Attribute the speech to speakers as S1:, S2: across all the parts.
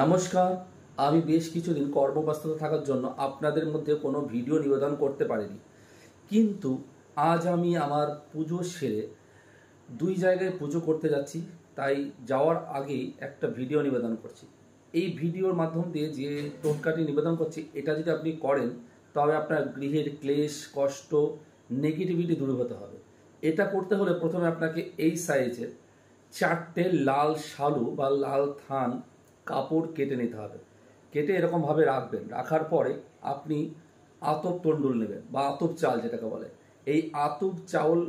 S1: নমস্কার। আমি বেশ কিছুদিন কর্মব্যস্ততা থাকার জন্য আপনাদের মধ্যে কোনো ভিডিও নিবেদন করতে পারিনি, কিন্তু আজ আমি আমার পুজো সেরে দুই জায়গায় পুজো করতে যাচ্ছি। তাই যাওয়ার আগেই একটা ভিডিও নিবেদন করছি। এই ভিডিওর মাধ্যম দিয়ে যে টোটকাটি নিবেদন করছি, এটা যদি আপনি করেন তবে আপনার গৃহের ক্লেশ, কষ্ট, নেগেটিভিটি দূরীভূত হবে। এটা করতে হলে প্রথমে আপনাকে এই সাইজের 4টে লাল শালু বা লাল থান কাপড় কেটে নিতে হবে। কেটে এরকমভাবে রাখবেন। রাখার পরে আপনি আতপ তণ্ডুল নেবেন বা আতপ চাল যেটাকে বলে। এই আতপ চাউল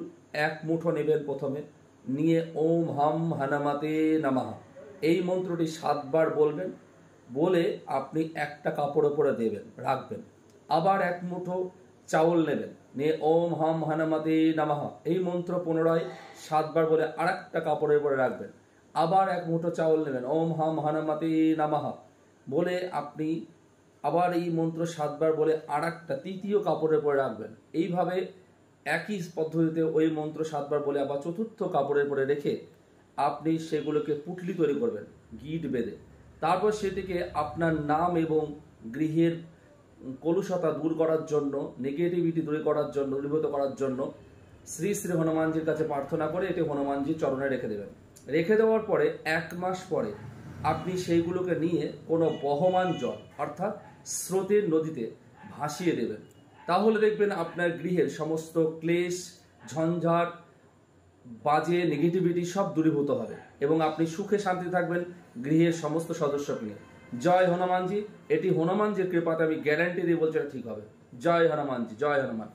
S1: 1 মুঠো নেবেন। প্রথমে নিয়ে ওম হাম হানামাতে নামাহা এই মন্ত্রটি 7 বার বলবেন। বলে আপনি একটা কাপড়ের উপরে দেবেন, রাখবেন। আবার 1 মুঠো চাউল নেবেন, নিয়ে ওম হাম হানামাতে নামাহা এই মন্ত্র পুনরায় 7 বার বলে আরেকটা কাপড়ের উপরে রাখবেন। আবার 1 মুঠো চাউল নেবেন, ওম হাম হানামাতে নামাহা বলে আপনি আবার এই মন্ত্র 7 বার বলে আরেকটা তৃতীয় কাপড়ের উপরে রাখবেন। এইভাবে একই পদ্ধতিতে ওই মন্ত্র 7 বার বলে আবার চতুর্থ কাপড়ের উপরে রেখে আপনি সেগুলোকে পুটলি তৈরি করবেন গিট বেঁধে। তারপর সেটিকে আপনার নাম এবং গৃহের কলুষতা দূর করার জন্য, নেগেটিভিটি দূর করার জন্য, দূরীভূত করার জন্য শ্রী শ্রী হনুমানজির কাছে প্রার্থনা করে এটি হনুমানজির চরণে রেখে দেবেন। রেখে দেওয়ার পরে 1 মাস পরে আপনি সেইগুলোকে নিয়ে কোনো বহমান জল অর্থাৎ স্রোতের নদীতে ভাসিয়ে দেবেন। তাহলে দেখবেন আপনার গৃহের সমস্ত ক্লেশ, ঝঞ্ঝাট, বাজে নেগেটিভিটি সব দূরীভূত হবে এবং আপনি সুখে শান্তি থাকবেন গৃহের সমস্ত সদস্যকে নিয়ে। জয় হনুমানজি। এটি হনুমানজির কৃপাতে আমি গ্যারান্টি দিয়ে বলছি এটা ঠিক হবে। জয় হনুমানজি, জয় হনুমান।